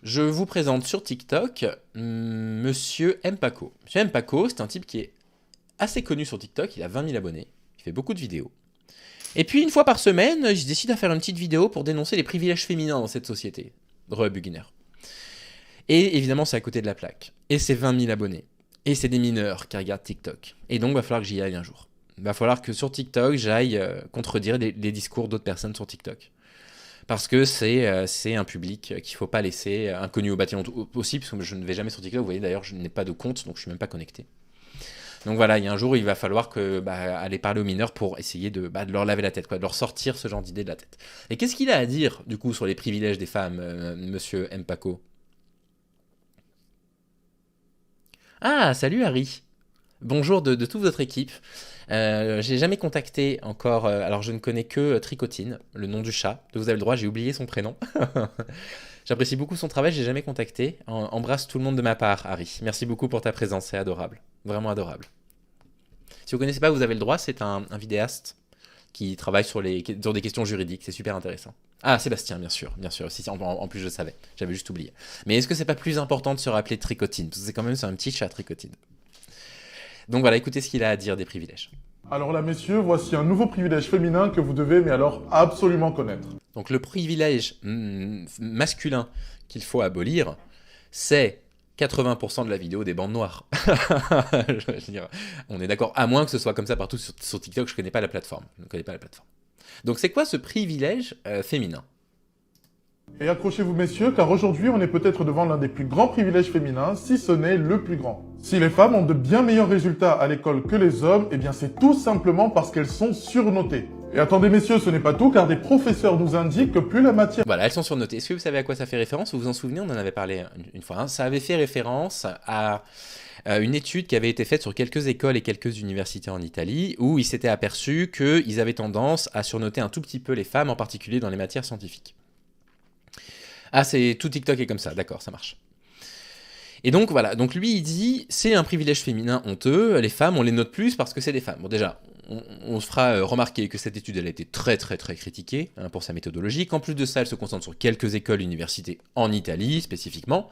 Je vous présente sur TikTok Monsieur Mpako. Monsieur Mpako, c'est un type qui est assez connu sur TikTok, il a 20 000 abonnés, il fait beaucoup de vidéos. Et puis une fois par semaine, il se décide à faire une petite vidéo pour dénoncer les privilèges féminins dans cette société. Beginner. Et évidemment, c'est à côté de la plaque. Et c'est 20 000 abonnés. Et c'est des mineurs qui regardent TikTok. Et donc, il va falloir que j'y aille un jour. Il va falloir que sur TikTok, j'aille contredire les discours d'autres personnes sur TikTok. Parce que c'est un public qu'il ne faut pas laisser inconnu au bâtiment aussi, parce que je ne vais jamais sur TikTok. Vous voyez d'ailleurs, je n'ai pas de compte, donc je ne suis même pas connecté. Donc voilà, il y a un jour où il va falloir aller parler aux mineurs pour essayer de leur laver la tête, quoi, de leur sortir ce genre d'idée de la tête. Et qu'est-ce qu'il a à dire, du coup, sur les privilèges des femmes, monsieur Mpako? Ah, salut Harry. Bonjour de toute votre équipe. J'ai jamais contacté encore, alors je ne connais que Tricotine, le nom du chat. Vous avez le droit, j'ai oublié son prénom. J'apprécie beaucoup son travail, j'ai jamais contacté. Embrasse tout le monde de ma part, Harry. Merci beaucoup pour ta présence, c'est adorable. Vraiment adorable. Si vous connaissez pas, vous avez le droit, c'est un vidéaste qui travaille sur des questions juridiques, c'est super intéressant. Ah, Sébastien, bien sûr, si, en plus je le savais, j'avais juste oublié. Mais est-ce que c'est pas plus important de se rappeler de Tricotine? Parce que c'est quand même sur un petit chat, Tricotine. Donc voilà, écoutez ce qu'il a à dire des privilèges. Alors là, messieurs, voici un nouveau privilège féminin que vous devez, mais alors, absolument connaître. Donc le privilège masculin qu'il faut abolir, c'est 80% de la vidéo des bandes noires. Je veux dire, on est d'accord, à moins que ce soit comme ça partout sur TikTok, je connais pas la plateforme. Je ne connais pas la plateforme. Donc c'est quoi ce privilège féminin? Et accrochez-vous, messieurs, car aujourd'hui, on est peut-être devant l'un des plus grands privilèges féminins, si ce n'est le plus grand. Si les femmes ont de bien meilleurs résultats à l'école que les hommes, eh bien c'est tout simplement parce qu'elles sont surnotées. Et attendez, messieurs, ce n'est pas tout, car des professeurs nous indiquent que plus la matière... Voilà, elles sont surnotées. Est-ce que vous savez à quoi ça fait référence? Vous vous en souvenez, on en avait parlé une fois. Hein. Ça avait fait référence à une étude qui avait été faite sur quelques écoles et quelques universités en Italie, où ils s'étaient aperçus qu'ils avaient tendance à surnoter un tout petit peu les femmes, en particulier dans les matières scientifiques. Ah, c'est tout TikTok est comme ça, d'accord, ça marche. Et donc voilà, donc lui il dit, c'est un privilège féminin honteux, les femmes on les note plus parce que c'est des femmes. Bon déjà, on se fera remarquer que cette étude elle a été très critiquée pour sa méthodologie, qu'en plus de ça elle se concentre sur quelques écoles et universités en Italie spécifiquement,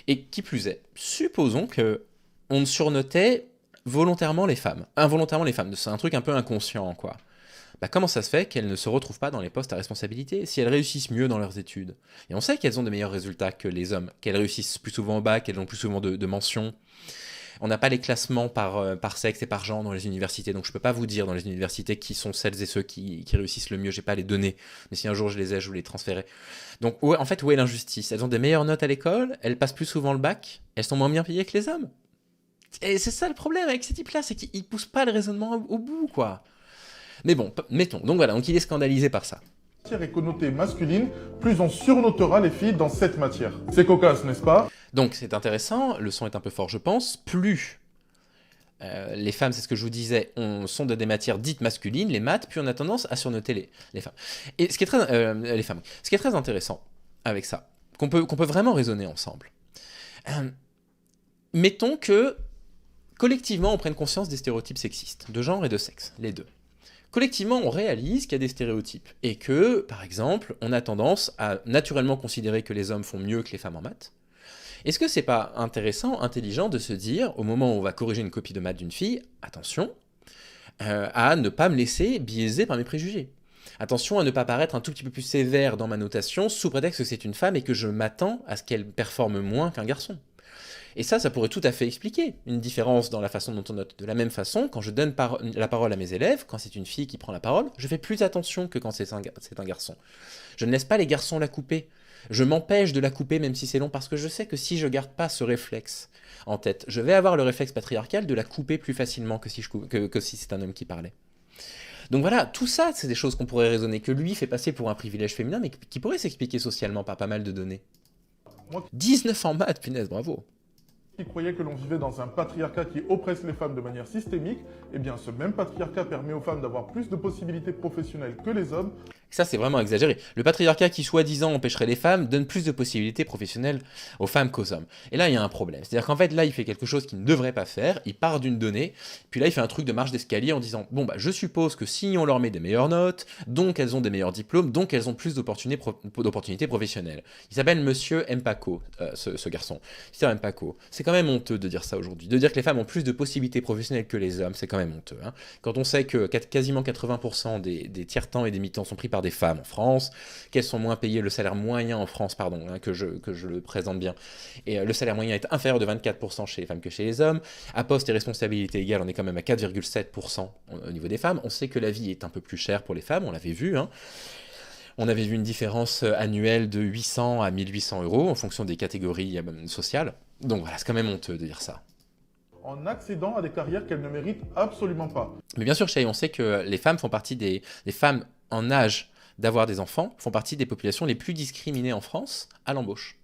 et qui plus est, supposons que on surnotait volontairement les femmes, involontairement les femmes, c'est un truc un peu inconscient quoi. Bah comment ça se fait qu'elles ne se retrouvent pas dans les postes à responsabilité si elles réussissent mieux dans leurs études? Et on sait qu'elles ont de meilleurs résultats que les hommes, qu'elles réussissent plus souvent au bac, qu'elles ont plus souvent de mentions. On n'a pas les classements par sexe et par genre dans les universités, donc je peux pas vous dire dans les universités qui sont celles et ceux qui réussissent le mieux, j'ai pas les données, mais si un jour je les ai, je vous les transférerai. Donc en fait, où est l'injustice? Elles ont des meilleures notes à l'école, elles passent plus souvent le bac, elles sont moins bien payées que les hommes. Et c'est ça le problème avec ces types-là, c'est qu'ils poussent pas le raisonnement au bout, quoi. Mais bon, mettons. Donc voilà, donc il est scandalisé par ça. est connotée masculine, plus on surnotera les filles dans cette matière. C'est cocasse, n'est-ce pas? Donc c'est intéressant, le son est un peu fort je pense, plus les femmes, c'est ce que je vous disais, sont de des matières dites masculines, les maths, puis on a tendance à surnoter les femmes. Et ce qui est les femmes. Ce qui est très intéressant avec ça, qu'on peut vraiment raisonner ensemble. Mettons que collectivement on prenne conscience des stéréotypes sexistes, de genre et de sexe, les deux. Collectivement, on réalise qu'il y a des stéréotypes et que, par exemple, on a tendance à naturellement considérer que les hommes font mieux que les femmes en maths. Est-ce que c'est pas intéressant, intelligent de se dire, au moment où on va corriger une copie de maths d'une fille, attention, à ne pas me laisser biaiser par mes préjugés. Attention à ne pas paraître un tout petit peu plus sévère dans ma notation sous prétexte que c'est une femme et que je m'attends à ce qu'elle performe moins qu'un garçon. Et ça pourrait tout à fait expliquer une différence dans la façon dont on note. De la même façon, quand je donne la parole à mes élèves, quand c'est une fille qui prend la parole, je fais plus attention que quand c'est un garçon. Je ne laisse pas les garçons la couper. Je m'empêche de la couper même si c'est long, parce que je sais que si je garde pas ce réflexe en tête, je vais avoir le réflexe patriarcal de la couper plus facilement que si c'est un homme qui parlait. Donc voilà, tout ça, c'est des choses qu'on pourrait raisonner, que lui fait passer pour un privilège féminin, mais qui pourrait s'expliquer socialement par pas mal de données. 19 en maths, punaise, bravo. qui croyait que l'on vivait dans un patriarcat qui oppresse les femmes de manière systémique, eh bien ce même patriarcat permet aux femmes d'avoir plus de possibilités professionnelles que les hommes. Ça, c'est vraiment exagéré. Le patriarcat qui, soi-disant, empêcherait les femmes, donne plus de possibilités professionnelles aux femmes qu'aux hommes. Et là, il y a un problème. C'est-à-dire qu'en fait, là, il fait quelque chose qu'il ne devrait pas faire. Il part d'une donnée, puis là, il fait un truc de marche d'escalier en disant, bon, bah, je suppose que si on leur met des meilleures notes, donc elles ont des meilleurs diplômes, donc elles ont plus d'opportunités professionnelles. Il s'appelle Monsieur Mpako, ce garçon. Monsieur Mpako. C'est quand même honteux de dire ça aujourd'hui. De dire que les femmes ont plus de possibilités professionnelles que les hommes, c'est quand même honteux. Hein. Quand on sait que quasiment 80% des tiers-temps et des mi-temps sont pris par des femmes en France, qu'elles sont moins payées, le salaire moyen en France, pardon, hein, que je le présente bien, et le salaire moyen est inférieur de 24% chez les femmes que chez les hommes, à poste et responsabilité égale, on est quand même à 4,7% au niveau des femmes, on sait que la vie est un peu plus chère pour les femmes, on l'avait vu, hein. On avait vu une différence annuelle de 800 à 1800 euros en fonction des catégories sociales, donc voilà, c'est quand même honteux de dire ça. En accédant à des carrières qu'elles ne méritent absolument pas. Mais bien sûr, Shay, on sait que les femmes font partie les femmes en âge d'avoir des enfants font partie des populations les plus discriminées en France à l'embauche.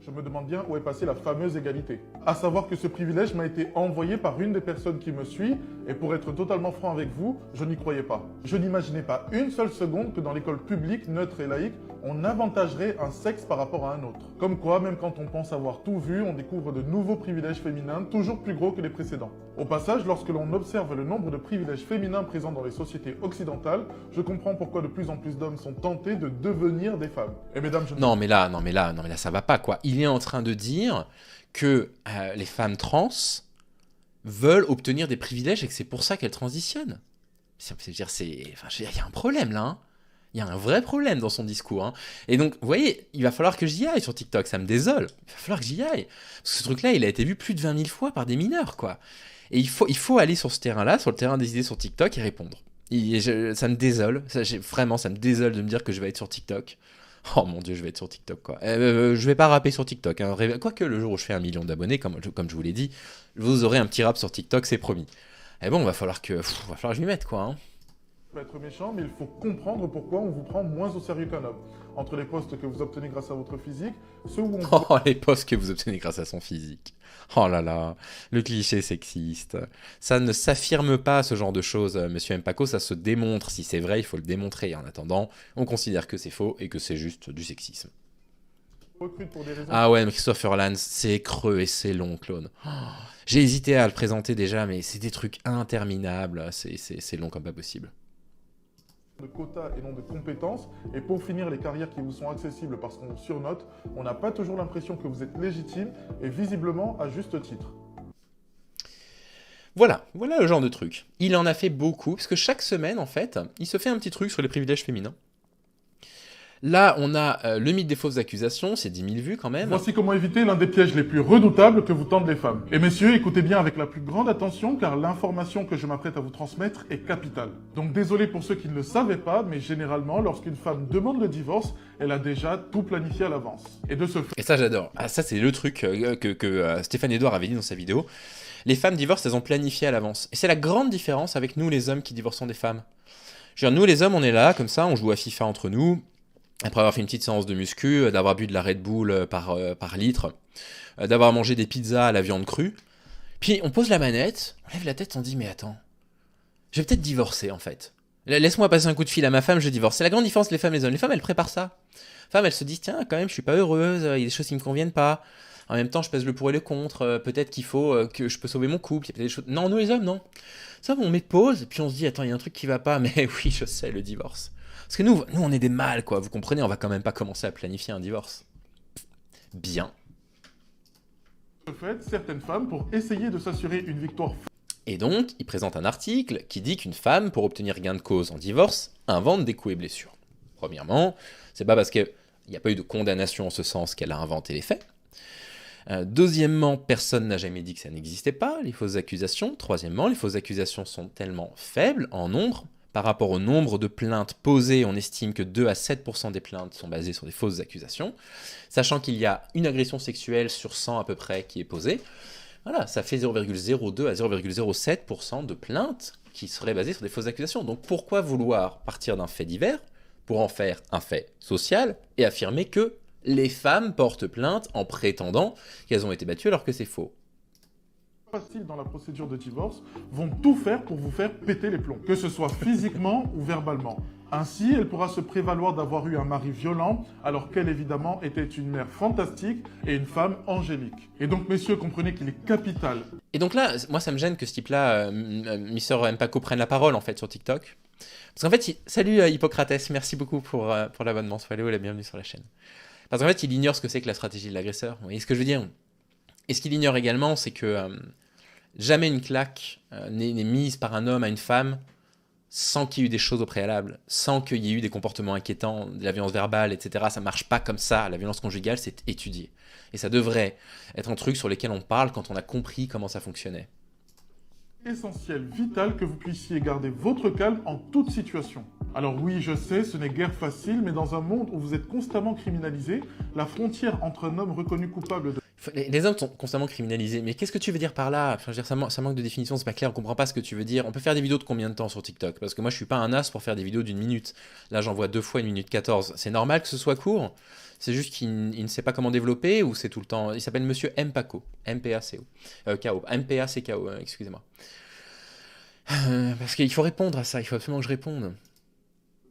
Je me demande bien où est passée la fameuse égalité. À savoir que ce privilège m'a été envoyé par une des personnes qui me suit, et pour être totalement franc avec vous, je n'y croyais pas. Je n'imaginais pas une seule seconde que dans l'école publique, neutre et laïque, on avantagerait un sexe par rapport à un autre. Comme quoi, même quand on pense avoir tout vu, on découvre de nouveaux privilèges féminins, toujours plus gros que les précédents. Au passage, lorsque l'on observe le nombre de privilèges féminins présents dans les sociétés occidentales, je comprends pourquoi de plus en plus d'hommes sont tentés de devenir des femmes. Et mesdames, je... Non mais là, ça va pas quoi. Il est en train de dire que les femmes trans veulent obtenir des privilèges et que c'est pour ça qu'elles transitionnent. Il y a un problème là. Hein. Il y a un vrai problème dans son discours. Hein. Et donc, vous voyez, il va falloir que j'y aille sur TikTok. Ça me désole. Il va falloir que j'y aille. Parce que ce truc-là, il a été vu plus de 20 000 fois par des mineurs, quoi. Et il faut aller sur ce terrain-là, sur le terrain des idées sur TikTok et répondre. Ça me désole. Vraiment, ça me désole de me dire que je vais être sur TikTok. Oh mon Dieu, je vais être sur TikTok, quoi. Je vais pas rapper sur TikTok. Hein. Quoique, le jour où je fais 1 million d'abonnés, comme je vous l'ai dit, vous aurez un petit rap sur TikTok, c'est promis. Et bon, va falloir que je m'y mette, quoi. Hein. Être méchant, mais il faut comprendre pourquoi on vous prend moins au sérieux qu'un homme. Entre les postes que vous obtenez grâce à votre physique, ceux où on... Oh, les postes que vous obtenez grâce à son physique. Oh là là, le cliché sexiste. Ça ne s'affirme pas, ce genre de choses, monsieur Mpako, ça se démontre. Si c'est vrai, il faut le démontrer. En attendant, on considère que c'est faux et que c'est juste du sexisme. Pour des raisons... Ah ouais, mais Christopher Lanz, c'est creux et c'est long, clone. Oh, j'ai hésité à le présenter déjà, mais c'est des trucs interminables. C'est long comme pas possible. De quotas et non de compétences, et pour finir, les carrières qui vous sont accessibles parce qu'on vous surnote, on n'a pas toujours l'impression que vous êtes légitime, et visiblement à juste titre. Voilà le genre de truc. Il en a fait beaucoup, parce que chaque semaine, en fait, il se fait un petit truc sur les privilèges féminins. Là, on a le mythe des fausses accusations, c'est 10 000 vues quand même. Voici comment éviter l'un des pièges les plus redoutables que vous tendent les femmes. Et messieurs, écoutez bien avec la plus grande attention, car l'information que je m'apprête à vous transmettre est capitale. Donc désolé pour ceux qui ne le savaient pas, mais généralement, lorsqu'une femme demande le divorce, elle a déjà tout planifié à l'avance. Et de ce fait... Et ça, j'adore. Ah, ça, c'est le truc que Stéphane Edouard avait dit dans sa vidéo. Les femmes divorcent, elles ont planifié à l'avance. Et c'est la grande différence avec nous, les hommes, qui divorçons des femmes. Je veux dire, nous, les hommes, on est là, comme ça, on joue à FIFA entre nous. Après avoir fait une petite séance de muscu, d'avoir bu de la Red Bull par litre, d'avoir mangé des pizzas à la viande crue. Puis on pose la manette, on lève la tête, on dit mais attends, je vais peut-être divorcer en fait. Laisse-moi passer un coup de fil à ma femme, je divorce. C'est la grande différence les femmes et les hommes. Les femmes elles préparent ça. Les femmes elles se disent tiens quand même je suis pas heureuse, il y a des choses qui me conviennent pas. En même temps je pèse le pour et le contre, peut-être qu'il faut que je peux sauver mon couple. Il y a peut-être des choses... Non nous les hommes non. Ça on met pause et puis on se dit attends il y a un truc qui va pas, mais oui je sais le divorce. Parce que nous, on est des mâles, quoi. Vous comprenez, on va quand même pas commencer à planifier un divorce. Bien. De fait, certaines femmes, pour essayer de s'assurer une victoire... Et donc, il présente un article qui dit qu'une femme, pour obtenir gain de cause en divorce, invente des coups et blessures. Premièrement, c'est pas parce qu'il n'y a pas eu de condamnation en ce sens qu'elle a inventé les faits. Deuxièmement, personne n'a jamais dit que ça n'existait pas, les fausses accusations. Troisièmement, les fausses accusations sont tellement faibles en nombre. Par rapport au nombre de plaintes posées, on estime que 2 à 7% des plaintes sont basées sur des fausses accusations, sachant qu'il y a une agression sexuelle sur 100 à peu près qui est posée. Voilà, ça fait 0,02 à 0,07% de plaintes qui seraient basées sur des fausses accusations. Donc pourquoi vouloir partir d'un fait divers pour en faire un fait social et affirmer que Les femmes portent plainte en prétendant qu'elles ont été battues alors que c'est faux. Facile dans la procédure de divorce vont tout faire pour vous faire péter les plombs, que ce soit physiquement ou verbalement. Ainsi, elle pourra se prévaloir d'avoir eu un mari violent, alors qu'elle évidemment était une mère fantastique et une femme angélique. Et donc messieurs, comprenez qu'il est capital. Et donc là, moi ça me gêne que ce type-là, Mister Mpako, prenne la parole en fait sur TikTok. Parce qu'en fait, salut Hippocrates, merci beaucoup pour l'abonnement, soyez la bienvenue sur la chaîne. Parce qu'en fait, il ignore ce que c'est que la stratégie de l'agresseur. Vous voyez ce que je veux dire? Et ce qu'il ignore également, c'est que jamais une claque n'est mise par un homme à une femme sans qu'il y ait eu des choses au préalable, sans qu'il y ait eu des comportements inquiétants, de la violence verbale, etc. Ça marche pas comme ça. La violence conjugale, c'est étudié. Et ça devrait être un truc sur lequel on parle quand on a compris comment ça fonctionnait. Essentiel, vital que vous puissiez garder votre calme en toute situation. Alors oui, je sais, ce n'est guère facile, mais dans un monde où vous êtes constamment criminalisé, la frontière entre un homme reconnu coupable de... Les hommes sont constamment criminalisés, mais qu'est-ce que tu veux dire par là? Enfin, je veux dire, ça manque de définition, c'est pas clair, on comprend pas ce que tu veux dire. On peut faire des vidéos de combien de temps sur TikTok? Parce que moi je suis pas un as pour faire des vidéos d'une minute. Là j'en vois 2 fois 1 minute 14. C'est normal que ce soit court? C'est juste qu'il ne sait pas comment développer ou c'est tout le temps... Il s'appelle Monsieur Mpako, M-P-A-C-O. K-O, M-P-A-C-K-O, excusez-moi. Parce qu'il faut répondre à ça, il faut absolument que je réponde.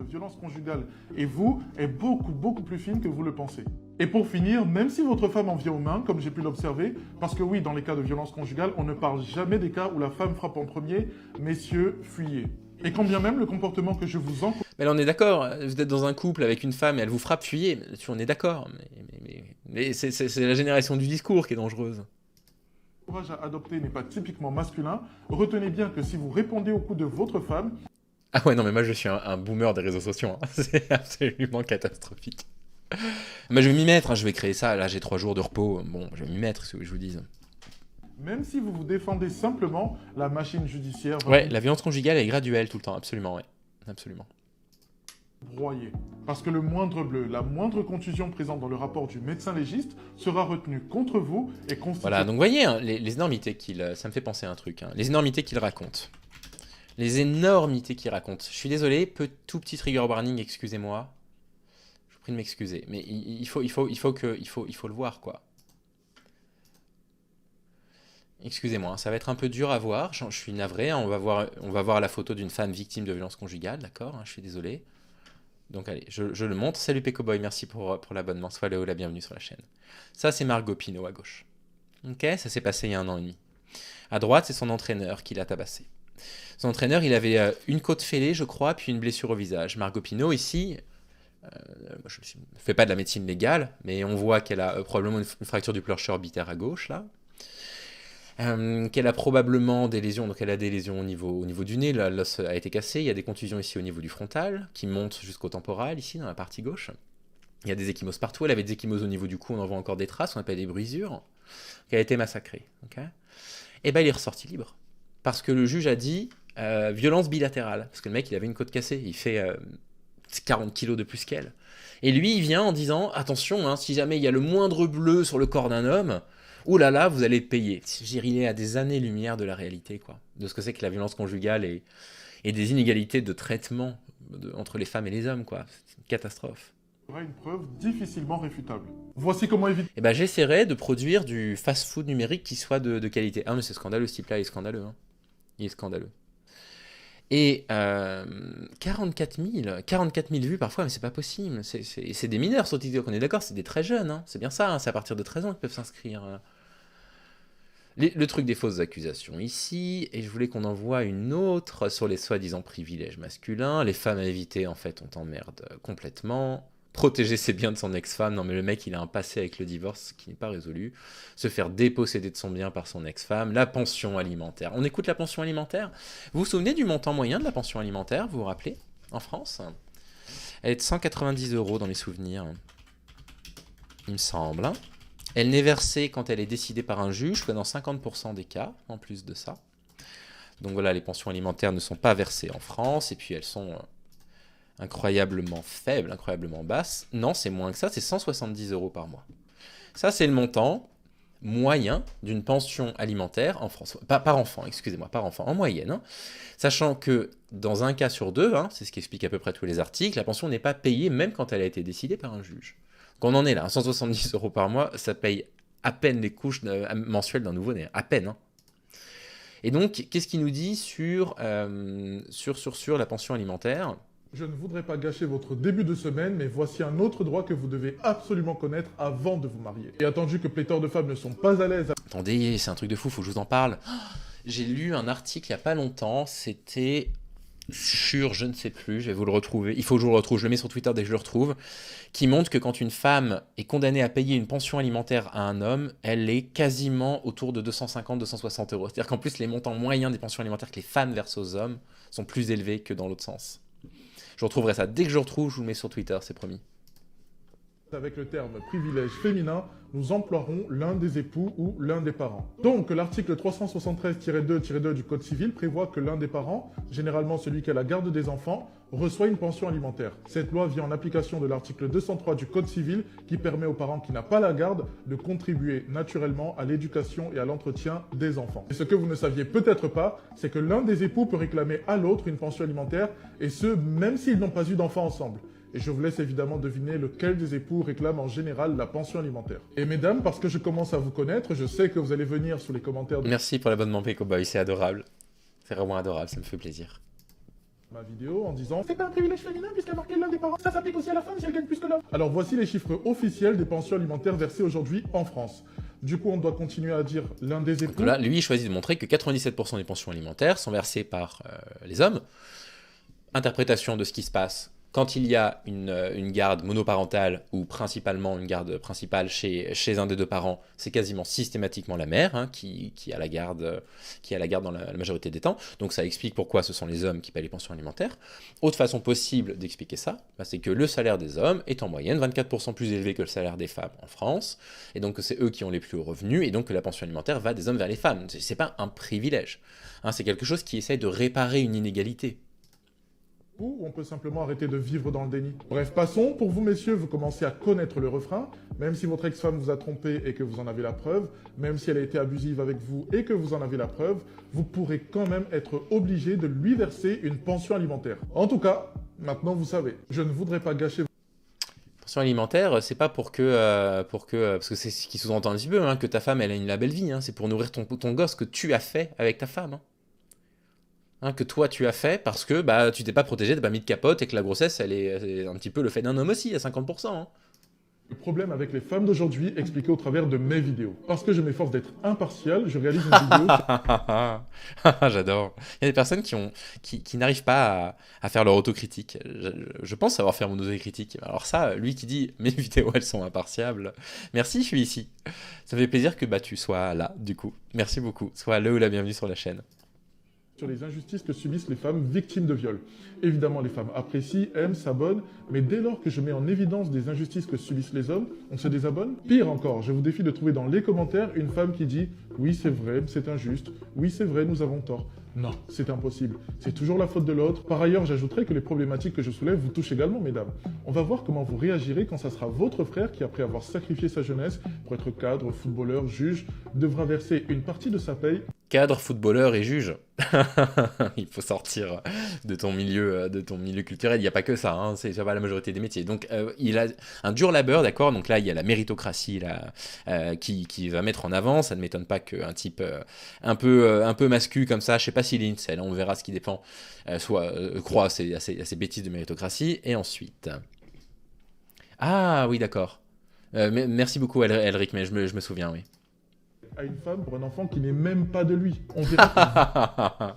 Violence conjugale et vous est beaucoup plus fine que vous le pensez. Et pour finir, même si votre femme en vient aux mains, comme j'ai pu l'observer, parce que oui, dans les cas de violence conjugale, on ne parle jamais des cas où la femme frappe en premier, messieurs, fuyez. Et quand bien même le comportement que je vous encourage... Mais là on est d'accord, vous êtes dans un couple avec une femme et elle vous frappe, fuyez, on est d'accord, mais c'est la génération du discours qui est dangereuse. À adopter n'est pas typiquement masculin, retenez bien que si vous répondez au coup de votre femme... Ah ouais, non, mais moi je suis un boomer des réseaux sociaux, hein. C'est absolument catastrophique. Mais je vais m'y mettre, hein. Je vais créer ça, là j'ai 3 jours de repos, bon, je vais m'y mettre, ce que je vous dise. Même si vous vous défendez simplement, la machine judiciaire... Ouais, la violence conjugale est graduelle tout le temps, absolument, ouais, absolument. Broyé. Parce que le moindre bleu, la moindre contusion présente dans le rapport du médecin légiste sera retenu contre vous et constitué... Voilà, donc vous voyez, hein, les énormités ça me fait penser à un truc, hein, les énormités qu'il raconte. Les énormités qu'il raconte. Je suis désolé, tout petit trigger warning, excusez-moi. Je vous prie de m'excuser, mais il faut le voir, quoi. Excusez-moi, ça va être un peu dur à voir, je suis navré, hein, on va voir la photo d'une femme victime de violence conjugale, d'accord, hein, je suis désolé. Donc allez, je le montre. Salut Pecoboy, merci pour l'abonnement. Sois la bienvenue sur la chaîne. Ça, c'est Margot Pino à gauche. Ok, ça s'est passé il y a 1 an et demi. À droite, c'est son entraîneur qui l'a tabassé. Son entraîneur, il avait une côte fêlée, je crois, puis une blessure au visage. Margot Pino, ici, je ne fais pas de la médecine légale, mais on voit qu'elle a probablement une fracture du plancher orbitaire à gauche, là. Qu'elle a probablement des lésions, donc elle a des lésions au niveau du nez, l'os a été cassé, il y a des contusions ici au niveau du frontal, qui montent jusqu'au temporal, ici, dans la partie gauche. Il y a des ecchymoses partout, elle avait des ecchymoses au niveau du cou, on en voit encore des traces, on appelle des brisures, qui a été massacrée. Okay, et ben il est ressorti libre. Parce que le juge a dit violence bilatérale, parce que le mec, il avait une côte cassée, il fait 40 kilos de plus qu'elle. Et lui, il vient en disant, attention, hein, si jamais il y a le moindre bleu sur le corps d'un homme, ouh là là, vous allez payer. Il est à des années-lumière de la réalité, quoi. De ce que c'est que la violence conjugale et des inégalités de traitement entre les femmes et les hommes, quoi. C'est une catastrophe. Une preuve difficilement réfutable. Voici comment éviter... Eh ben, j'essaierai de produire du fast-food numérique qui soit de qualité. Ah mais c'est scandaleux, ce type-là, il est scandaleux. Hein. Il est scandaleux. Et 44 000 vues parfois, mais c'est pas possible. C'est des mineurs sur TikTok, on est d'accord, c'est des très jeunes. Hein. C'est bien ça, hein. C'est à partir de 13 ans qu'ils peuvent s'inscrire. Le truc des fausses accusations ici, et je voulais qu'on en voie une autre sur les soi-disant privilèges masculins. Les femmes à éviter, en fait, on t'emmerde complètement. Protéger ses biens de son ex-femme. Non mais le mec, il a un passé avec le divorce qui n'est pas résolu. Se faire déposséder de son bien par son ex-femme. La pension alimentaire. On écoute la pension alimentaire. Vous vous souvenez du montant moyen de la pension alimentaire, vous vous rappelez, en France? Elle est de 190 € dans mes souvenirs. Il me semble. Elle n'est versée quand elle est décidée par un juge, que dans 50% des cas, en plus de ça. Donc voilà, les pensions alimentaires ne sont pas versées en France, et puis elles sont... incroyablement faible, incroyablement basse. Non, c'est moins que ça, c'est 170 € par mois. Ça, c'est le montant moyen d'une pension alimentaire en France. Par enfant, excusez-moi, par enfant, en moyenne. Hein. Sachant que dans un cas sur 2, hein, c'est ce qui explique à peu près tous les articles, la pension n'est pas payée même quand elle a été décidée par un juge. Qu'on en est là, 170 € par mois, ça paye à peine les couches mensuelles d'un nouveau-né, à peine. Hein. Et donc, qu'est-ce qu'il nous dit sur la pension alimentaire ? Je ne voudrais pas gâcher votre début de semaine, mais voici un autre droit que vous devez absolument connaître avant de vous marier. Et attendu que pléthore de femmes ne sont pas à l'aise... Attendez, c'est un truc de fou, faut que je vous en parle. J'ai lu un article il n'y a pas longtemps, c'était sur, je ne sais plus, je vais vous le retrouver, il faut que je vous le retrouve, je le mets sur Twitter dès que je le retrouve, qui montre que quand une femme est condamnée à payer une pension alimentaire à un homme, elle est quasiment autour de 250-260 €. C'est-à-dire qu'en plus, les montants moyens des pensions alimentaires que les femmes versent aux hommes sont plus élevés que dans l'autre sens. Je retrouverai ça. Dès que je le retrouve, je vous le mets sur Twitter, c'est promis. Avec le terme privilège féminin, nous emploierons l'un des époux ou l'un des parents. Donc, l'article 373-2-2 du Code civil prévoit que l'un des parents, généralement celui qui a la garde des enfants, reçoit une pension alimentaire. Cette loi vient en application de l'article 203 du Code civil qui permet aux parents qui n'ont pas la garde de contribuer naturellement à l'éducation et à l'entretien des enfants. Et ce que vous ne saviez peut-être pas, c'est que l'un des époux peut réclamer à l'autre une pension alimentaire, et ce, même s'ils n'ont pas eu d'enfants ensemble. Et je vous laisse évidemment deviner lequel des époux réclame en général la pension alimentaire. Et mesdames, parce que je commence à vous connaître, je sais que vous allez venir sous les commentaires de Merci pour l'abonnement Pecoboy, c'est adorable. C'est vraiment adorable, ça me fait plaisir. ma vidéo en disant c'est pas un privilège féminin puisqu'il y a marqué l'un des parents, ça s'applique aussi à la femme si elle gagne plus que l'homme. Alors voici les chiffres officiels des pensions alimentaires versées aujourd'hui en France. Du coup, on doit continuer à dire l'un des époux. Donc là, lui, il choisit de montrer que 97% des pensions alimentaires sont versées par les hommes. Interprétation de ce qui se passe quand il y a une garde monoparentale ou principalement une garde principale chez un des deux parents, c'est quasiment systématiquement la mère hein, qui a la garde dans la majorité des temps. Donc ça explique pourquoi ce sont les hommes qui paient les pensions alimentaires. Autre façon possible d'expliquer ça, c'est que le salaire des hommes est en moyenne 24% plus élevé que le salaire des femmes en France, et donc que c'est eux qui ont les plus hauts revenus, et donc que la pension alimentaire va des hommes vers les femmes. C'est pas un privilège, hein, c'est quelque chose qui essaie de réparer une inégalité. Ou on peut simplement arrêter de vivre dans le déni. Bref, passons. Pour vous, messieurs, vous commencez à connaître le refrain. Même si votre ex-femme vous a trompé et que vous en avez la preuve, même si elle a été abusive avec vous et que vous en avez la preuve, vous pourrez quand même être obligé de lui verser une pension alimentaire. En tout cas, maintenant vous savez. Je ne voudrais pas gâcher... Pension alimentaire, c'est pas parce que c'est ce qui sous-entend un petit peu, hein, que ta femme elle a une belle vie, hein, c'est pour nourrir ton gosse que tu as fait avec ta femme. Hein, que toi tu as fait parce que bah, tu t'es pas protégé, t'as pas mis de capote et que la grossesse elle est un petit peu le fait d'un homme aussi à 50%. Hein. Le problème avec les femmes d'aujourd'hui expliqué au travers de mes vidéos. Parce que je m'efforce d'être impartial, je réalise une vidéo... J'adore. Il y a des personnes qui n'arrivent pas à faire leur autocritique. Je pense savoir faire mon autocritique. Alors ça, lui qui dit « mes vidéos elles sont impartiales », merci, je suis ici. Ça fait plaisir que bah, tu sois là, du coup. Merci beaucoup. Sois le ou la bienvenue sur la chaîne. Sur les injustices que subissent les femmes victimes de viol. Évidemment, les femmes apprécient, aiment, s'abonnent, mais dès lors que je mets en évidence des injustices que subissent les hommes, on se désabonne. Pire encore, je vous défie de trouver dans les commentaires une femme qui dit « Oui, c'est vrai, c'est injuste. Oui, c'est vrai, nous avons tort. » Non, c'est impossible. C'est toujours la faute de l'autre. Par ailleurs, j'ajouterai que les problématiques que je soulève vous touchent également, mesdames. On va voir comment vous réagirez quand ça sera votre frère qui, après avoir sacrifié sa jeunesse pour être cadre, footballeur, juge, devra verser une partie de sa paye. Cadre, footballeur et juge. Il faut sortir de ton milieu culturel. Il n'y a pas que ça, hein. C'est pas la majorité des métiers. Donc, il a un dur labeur, d'accord. Donc là, il y a la méritocratie là, qui va mettre en avant. Ça ne m'étonne pas qu'un type un peu mascu comme ça, je sais pas s'il est incel, on verra ce qui dépend, croit à ces bêtises de méritocratie. Et ensuite... Ah oui, d'accord. Merci beaucoup, Elric, mais je me souviens, oui. À une femme pour un enfant qui n'est même pas de lui. On verra.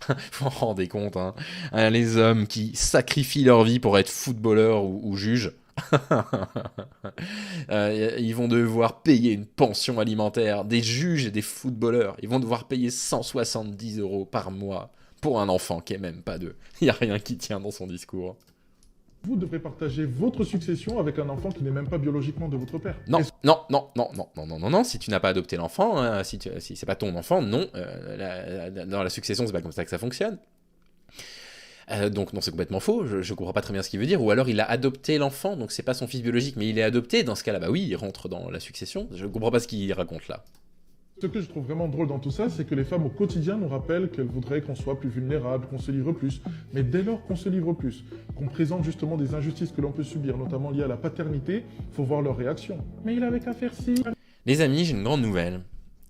Vous vous rendez compte, hein. Les hommes qui sacrifient leur vie pour être footballeurs ou juges. Ils vont devoir payer une pension alimentaire. Des juges et des footballeurs, ils vont devoir payer 170 € par mois pour un enfant qui est même pas d'eux. Il n'y a rien qui tient dans son discours. Vous devrez partager votre succession avec un enfant qui n'est même pas biologiquement de votre père. Non, si tu n'as pas adopté l'enfant, hein, si c'est pas ton enfant, non. Dans la succession, c'est pas comme ça que ça fonctionne. Donc non, c'est complètement faux, je comprends pas très bien ce qu'il veut dire, ou alors il a adopté l'enfant, donc c'est pas son fils biologique, mais il est adopté, dans ce cas-là, bah oui, il rentre dans la succession, je comprends pas ce qu'il raconte là. Ce que je trouve vraiment drôle dans tout ça, c'est que les femmes au quotidien nous rappellent qu'elles voudraient qu'on soit plus vulnérable, qu'on se livre plus. Mais dès lors qu'on se livre plus, qu'on présente justement des injustices que l'on peut subir, notamment liées à la paternité, faut voir leur réaction. Mais il avait qu'à faire ci. Les amis, j'ai une grande nouvelle.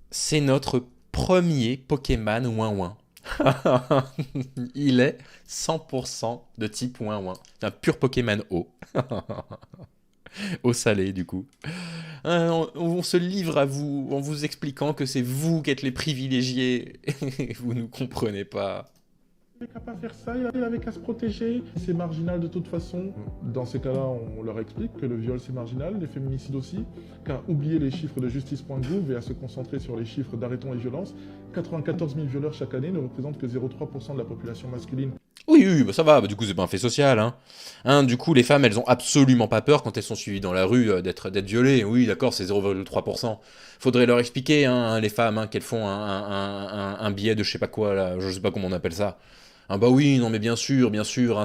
C'est notre premier Pokémon ouin-ouin. Il est 100% de type ouin-ouin. C'est un pur Pokémon eau. Eau salée, du coup. On se livre à vous en vous expliquant que c'est vous qui êtes les privilégiés. Et vous ne comprenez pas. Il avait qu'à pas faire ça, il avait qu'à se protéger. C'est marginal de toute façon. Dans ces cas-là, on leur explique que le viol c'est marginal, les féminicides aussi. Car oublier les chiffres de justice.gouv et à se concentrer sur les chiffres d'Arrêtons les violences, 94 000 violeurs chaque année ne représentent que 0,3% de la population masculine. Oui, bah ça va, bah du coup c'est pas un fait social. Du coup les femmes elles ont absolument pas peur quand elles sont suivies dans la rue d'être violées. Oui d'accord c'est 0,3%. Faudrait leur expliquer les femmes qu'elles font un billet de je sais pas quoi là, je sais pas comment on appelle ça. Bah oui non mais bien sûr,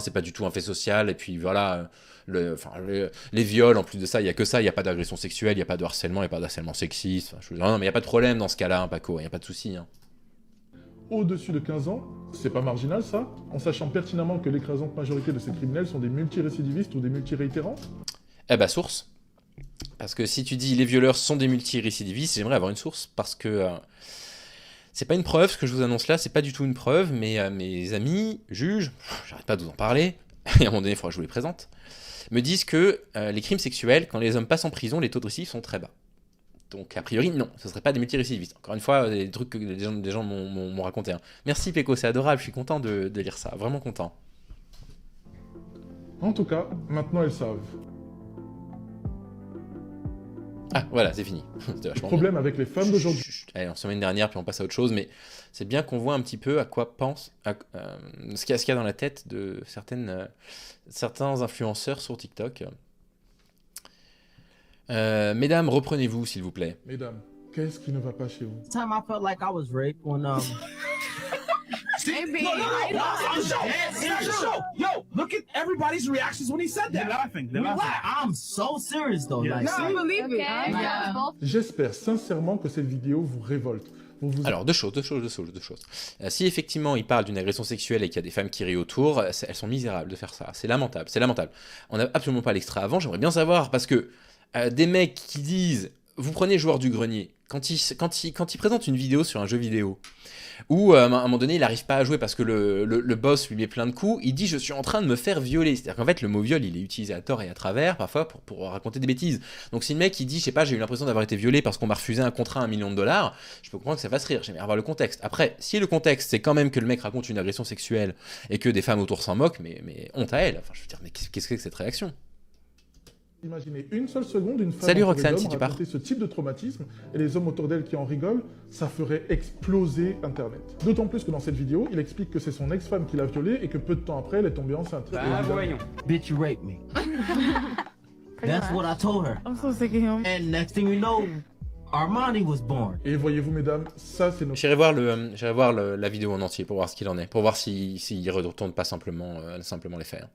c'est pas du tout un fait social et puis voilà. Les viols, en plus de ça, il n'y a que ça, il n'y a pas d'agression sexuelle, il n'y a pas de harcèlement, il n'y a pas de harcèlement sexiste. Non, mais il n'y a pas de problème dans ce cas-là, Paco, il n'y a pas de souci. Au-dessus de 15 ans, c'est pas marginal ça, en sachant pertinemment que l'écrasante majorité de ces criminels sont des multirécidivistes ou des multiréitérants. Eh bah, source. Parce que si tu dis les violeurs sont des multirécidivistes, j'aimerais avoir une source, parce que c'est pas une preuve, ce que je vous annonce là, c'est pas du tout une preuve, mais mes amis, juges, j'arrête pas de vous en parler, et à un moment donné, il faudra que je vous les présente, me disent que les crimes sexuels, quand les hommes passent en prison, les taux de récidive sont très bas. Donc, a priori, non, ce ne serait pas des multirécidivistes. Encore une fois, des trucs que des gens m'ont raconté. Merci, Péco, c'est adorable, je suis content de lire ça, vraiment content. En tout cas, maintenant elles savent. Ah, voilà, c'est fini. Le problème avec les femmes d'aujourd'hui. Allez, on se met une dernière, puis on passe à autre chose, mais c'est bien qu'on voit un petit peu à quoi pense, ce qu'il y a dans la tête de certains influenceurs sur TikTok. Mesdames, reprenez-vous, s'il vous plaît. Mesdames, qu'est-ce qui ne va pas chez vous? Time I felt like I was raped when Maybe. Yo, look at everybody's reactions when he said that. They're laughing. I'm so serious though. Yeah. Like, No, I believe it. Okay. Yeah. J'espère sincèrement que cette vidéo vous révolte. Alors, deux choses. Si effectivement il parle d'une agression sexuelle et qu'il y a des femmes qui rient autour, elles sont misérables de faire ça. C'est lamentable. On n'a absolument pas l'extrait avant, j'aimerais bien savoir, parce que des mecs qui disent, vous prenez Joueur du Grenier, quand il présente une vidéo sur un jeu vidéo, où à un moment donné il n'arrive pas à jouer parce que le boss lui met plein de coups, il dit je suis en train de me faire violer. C'est-à-dire qu'en fait le mot viol il est utilisé à tort et à travers parfois pour raconter des bêtises. Donc si le mec il dit je sais pas j'ai eu l'impression d'avoir été violé parce qu'on m'a refusé un contrat à $1 million, je peux comprendre que ça fasse rire, j'aimerais avoir le contexte. Après si le contexte c'est quand même que le mec raconte une agression sexuelle et que des femmes autour s'en moquent, mais honte à elle. Enfin je veux dire mais qu'est-ce que c'est que cette réaction? Imaginez une seule seconde une femme Salut entourée Roxane, d'hommes si tu pars. raconter ce type de traumatisme et les hommes autour d'elle qui en rigolent, ça ferait exploser Internet. D'autant plus que dans cette vidéo, il explique que c'est son ex-femme qui l'a violée et que peu de temps après, elle est tombée enceinte. bitch, you raped me. That's what I told her. I'm so sick of him. And next thing you know, Armani was born. Et voyez-vous, mesdames, ça c'est notre J'irai voir la vidéo en entier pour voir ce qu'il en est, pour voir s'il retourne pas simplement les faits.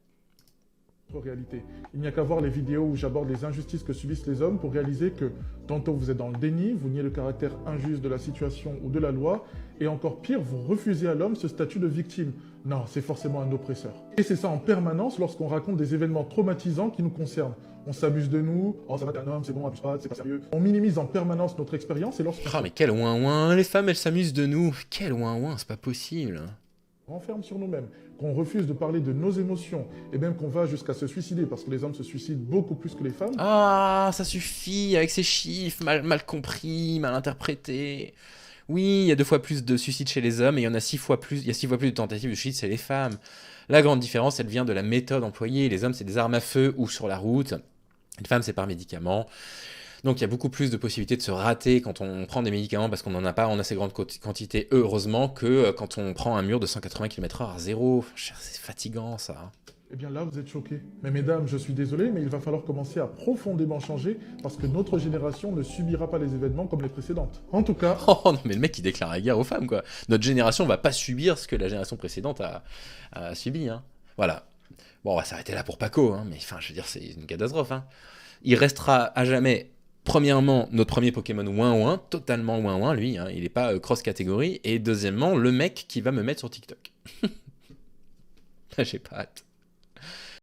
réalité. Il n'y a qu'à voir les vidéos où j'aborde les injustices que subissent les hommes pour réaliser que tantôt vous êtes dans le déni, vous niez le caractère injuste de la situation ou de la loi, et encore pire, vous refusez à l'homme ce statut de victime. Non, c'est forcément un oppresseur. Et c'est ça en permanence lorsqu'on raconte des événements traumatisants qui nous concernent. On s'amuse de nous, oh ça va t'es un homme, c'est bon, abuse pas, c'est pas sérieux. On minimise en permanence notre expérience et lorsqu'on Ah mais quel ouin-ouin, les femmes elles s'amusent de nous. Quel ouin-ouin, c'est pas possible. renferme sur nous-mêmes, qu'on refuse de parler de nos émotions, et même qu'on va jusqu'à se suicider, parce que les hommes se suicident beaucoup plus que les femmes. Ah, ça suffit, avec ces chiffres, mal compris, mal interprétés. Oui, il y a 2 fois plus de suicides chez les hommes, et il y en a 6 fois plus, il y a 6 fois plus de tentatives de suicide chez les femmes. La grande différence, elle vient de la méthode employée. Les hommes, c'est des armes à feu ou sur la route. Les femmes, c'est par médicaments. Donc il y a beaucoup plus de possibilités de se rater quand on prend des médicaments parce qu'on n'en a pas en assez grande quantité, heureusement, que quand on prend un mur de 180 km/h à zéro. C'est fatigant ça. Eh bien là, vous êtes choqués. Mais mesdames, je suis désolé, mais il va falloir commencer à profondément changer parce que notre génération ne subira pas les événements comme les précédentes. En tout cas... Oh non, mais le mec, il déclare la guerre aux femmes, quoi. Notre génération va pas subir ce que la génération précédente a subi, hein. Voilà. Bon, on va s'arrêter là pour Paco, hein, mais enfin, je veux dire, c'est une catastrophe, hein. Il restera à jamais premièrement, notre premier Pokémon ouin-ouin, totalement ouin-ouin, lui, hein, il n'est pas cross-catégorie. Et deuxièmement, le mec qui va me mettre sur TikTok. J'ai pas hâte.